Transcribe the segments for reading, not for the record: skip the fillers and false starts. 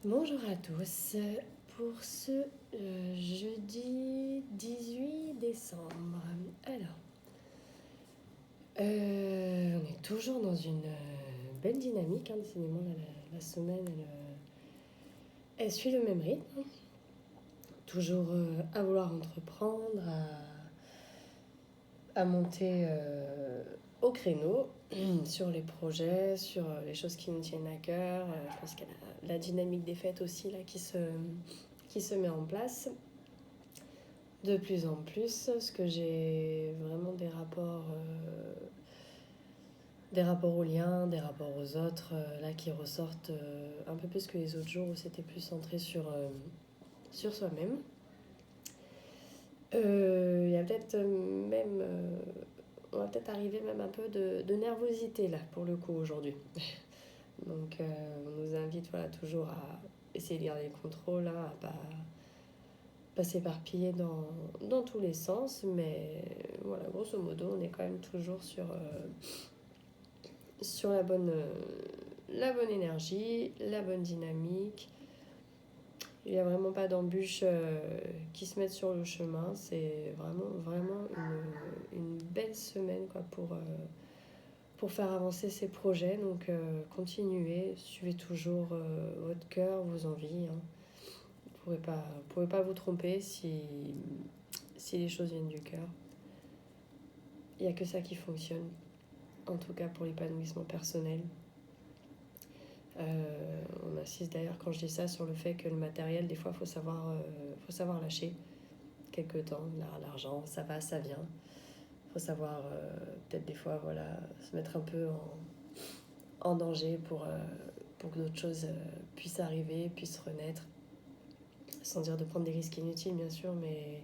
Bonjour à tous pour ce jeudi 18 décembre. Alors, on est toujours dans une belle dynamique, décidément, la semaine, elle suit le même rythme. Toujours à vouloir entreprendre, à monter au créneau sur les projets, sur les choses qui nous tiennent à cœur. Je pense qu'il y a la dynamique des fêtes aussi là, qui se met en place de plus en plus. Parce que j'ai vraiment des rapports aux liens, des rapports aux autres là qui ressortent un peu plus que les autres jours où c'était plus centré sur soi-même. Il y a peut-être même on va peut-être arriver même un peu de nervosité là pour le coup aujourd'hui. Donc on nous invite toujours à essayer de garder le contrôle, à pas s'éparpiller dans tous les sens, mais voilà, grosso modo, on est quand même toujours sur la bonne énergie, la bonne dynamique. Il n'y a vraiment pas d'embûches qui se mettent sur le chemin. C'est vraiment une belle semaine pour faire avancer ces projets. Donc continuez, suivez toujours votre cœur, vos envies. Vous ne pouvez pas vous tromper si les choses viennent du cœur. Il n'y a que ça qui fonctionne, en tout cas pour l'épanouissement personnel. On insiste d'ailleurs quand je dis ça sur le fait que le matériel, des fois, faut savoir lâcher quelque temps. L'argent, ça va, ça vient. Faut savoir peut-être des fois se mettre un peu en danger pour que d'autres choses puissent arriver, puissent renaître. Sans dire de prendre des risques inutiles, bien sûr, mais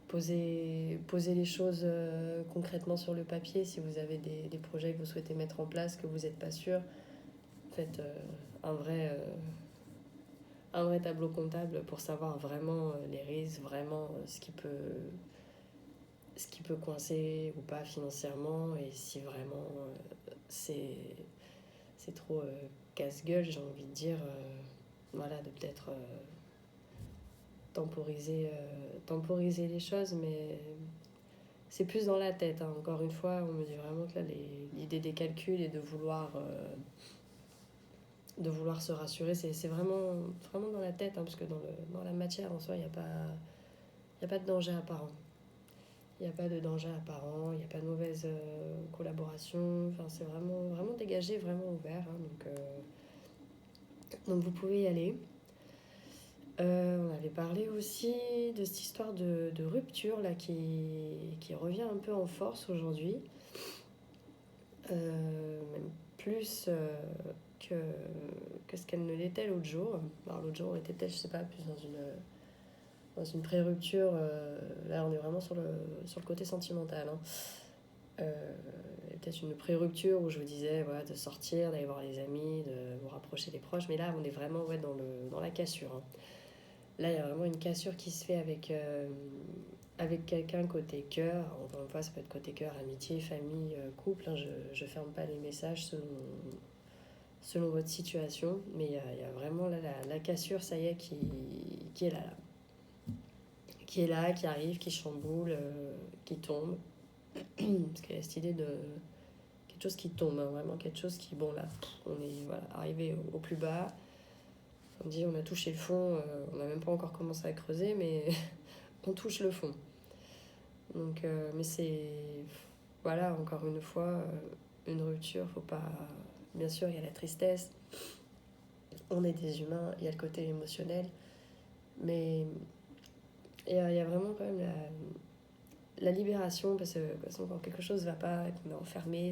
poser les choses concrètement sur le papier. Si vous avez des projets que vous souhaitez mettre en place, que vous n'êtes pas sûr, faites un vrai tableau comptable pour savoir vraiment les risques, vraiment ce qui peut coincer ou pas financièrement, et si vraiment c'est trop casse-gueule, j'ai envie de dire, de peut-être temporiser les choses, mais c'est plus dans la tête. Encore une fois, on me dit vraiment que là, l'idée des calculs et de vouloir se rassurer, c'est vraiment dans la tête, parce que dans la matière en soi, il n'y a pas de danger apparent. Il n'y a pas de danger apparent, il n'y a pas de mauvaise collaboration. Enfin, c'est vraiment dégagé, vraiment ouvert. Donc vous pouvez y aller. On avait parlé aussi de cette histoire de rupture là, qui revient un peu en force aujourd'hui. Même plus que ce qu'elle ne l'était l'autre jour. Alors l'autre jour, on était peut-être, je sais pas, plus dans une pré-rupture. Là, on est vraiment sur le côté sentimental. Peut-être une pré-rupture où je vous disais de sortir, d'aller voir les amis, de vous rapprocher des proches. Mais là, on est vraiment dans la cassure. Là, il y a vraiment une cassure qui se fait avec quelqu'un côté cœur. Encore une fois, ça peut être côté cœur, amitié, famille, couple. Je ferme pas les messages selon votre situation. Mais il y a vraiment là, la cassure, ça y est, qui est là. Qui est là, qui arrive, qui chamboule, qui tombe. Parce qu'il y a cette idée de quelque chose qui tombe, vraiment quelque chose qui, bon là, on est arrivé au plus bas. On dit on a touché le fond, on n'a même pas encore commencé à creuser, mais on touche le fond. Donc, mais c'est, encore une fois, une rupture, faut pas... Bien sûr, il y a la tristesse, on est des humains, il y a le côté émotionnel, mais il y a vraiment quand même la libération, parce que quand quelque chose va pas, qu'on est enfermé,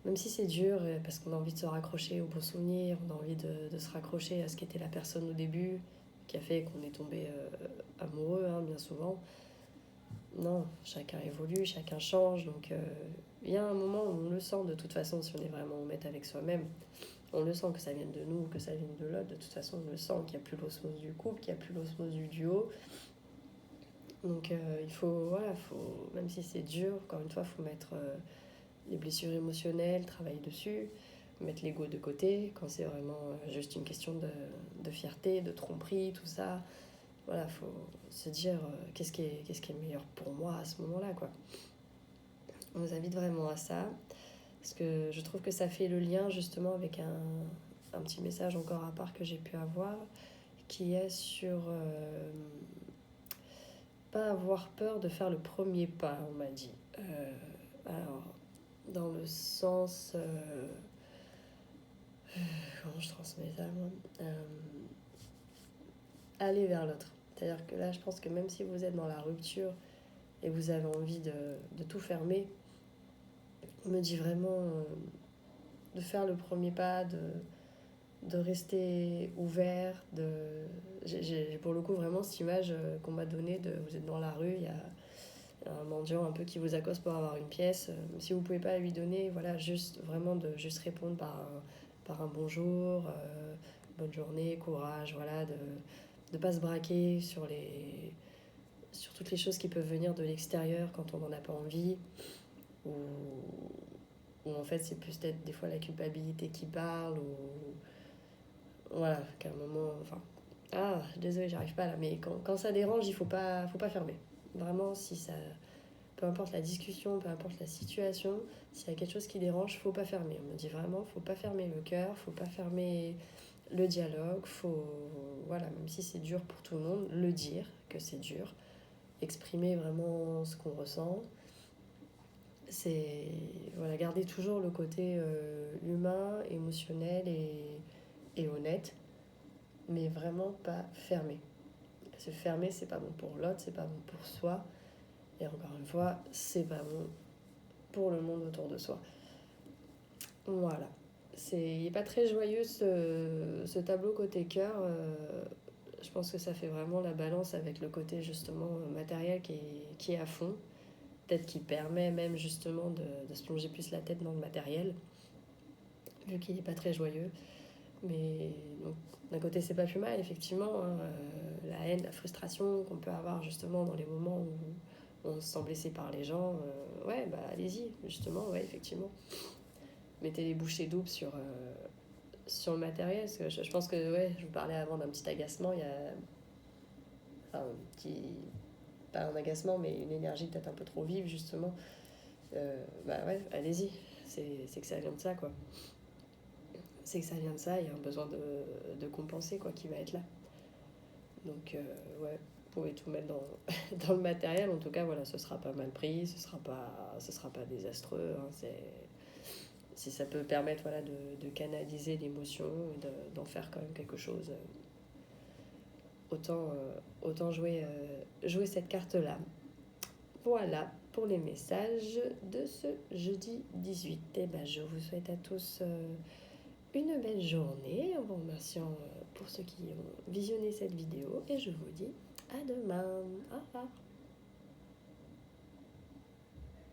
même si c'est dur, parce qu'on a envie de se raccrocher aux bons souvenirs, on a envie de se raccrocher à ce qu'était la personne au début, qui a fait qu'on est tombé amoureux, bien souvent. Non, chacun évolue, chacun change, donc il y a un moment où on le sent de toute façon, si on est vraiment honnête avec soi-même. On le sent que ça vienne de nous, que ça vienne de l'autre, de toute façon on le sent qu'il n'y a plus l'osmose du couple, qu'il n'y a plus l'osmose du duo. Donc il faut, même si c'est dur, encore une fois, il faut mettre les blessures émotionnelles, travailler dessus, mettre l'ego de côté, quand c'est vraiment juste une question de fierté, de tromperie, tout ça. Voilà, faut se dire qu'est-ce qui est meilleur pour moi à ce moment-là, quoi. On vous invite vraiment à ça, parce que je trouve que ça fait le lien justement avec un petit message encore à part que j'ai pu avoir, qui est sur pas avoir peur de faire le premier pas, on m'a dit. Alors, dans le sens... comment je transmets ça, moi aller vers l'autre. C'est-à-dire que là, je pense que même si vous êtes dans la rupture et vous avez envie de tout fermer, on me dit vraiment de faire le premier pas, de rester ouvert. J'ai pour le coup vraiment cette image qu'on m'a donnée de vous êtes dans la rue, il y a un mendiant un peu qui vous accoste pour avoir une pièce. Si vous ne pouvez pas lui donner, voilà, juste vraiment de juste répondre par un bonjour, bonne journée, courage, voilà, de ne pas se braquer sur toutes les choses qui peuvent venir de l'extérieur quand on n'en a pas envie, ou en fait c'est plus peut-être des fois la culpabilité qui parle, ou voilà, qu'à un moment, enfin, désolé, j'arrive pas là, mais quand ça dérange, il faut pas fermer. Vraiment, si ça, peu importe la discussion, peu importe la situation, s'il y a quelque chose qui dérange, faut pas fermer. On me dit vraiment, faut pas fermer le cœur, faut pas fermer le dialogue, voilà, même si c'est dur pour tout le monde, le dire que c'est dur, exprimer vraiment ce qu'on ressent. C'est, voilà, garder toujours le côté humain, émotionnel et honnête, mais vraiment pas fermé. Se fermer, c'est pas bon pour l'autre, c'est pas bon pour soi, et encore une fois, c'est pas bon pour le monde autour de soi. Voilà. Il n'est pas très joyeux ce tableau côté cœur. Je pense que ça fait vraiment la balance avec le côté justement matériel qui est à fond. Peut-être qui permet même justement de se plonger plus la tête dans le matériel, vu qu'il n'est pas très joyeux. Mais donc, d'un côté, c'est pas plus mal, effectivement. La haine, la frustration qu'on peut avoir justement dans les moments où on se sent blessé par les gens. Ouais, bah allez-y, justement, ouais, effectivement. Mettez les bouchées doubles sur le matériel, parce que je pense que, ouais, je vous parlais avant d'un petit agacement, il y a un petit, pas un agacement, mais une énergie peut-être un peu trop vive, justement. Bah ouais, allez-y, c'est que ça vient de ça, quoi. C'est que ça vient de ça, il y a un besoin de compenser, quoi, qui va être là. Donc, ouais, vous pouvez tout mettre dans le matériel, en tout cas, voilà, ce sera pas mal pris, ce sera pas désastreux, hein, si ça peut permettre, voilà, de canaliser l'émotion et d'en faire quand même quelque chose, autant jouer cette carte-là. Voilà pour les messages de ce jeudi 18. Et ben, je vous souhaite à tous une belle journée en vous remerciant pour ceux qui ont visionné cette vidéo et je vous dis à demain. Au revoir.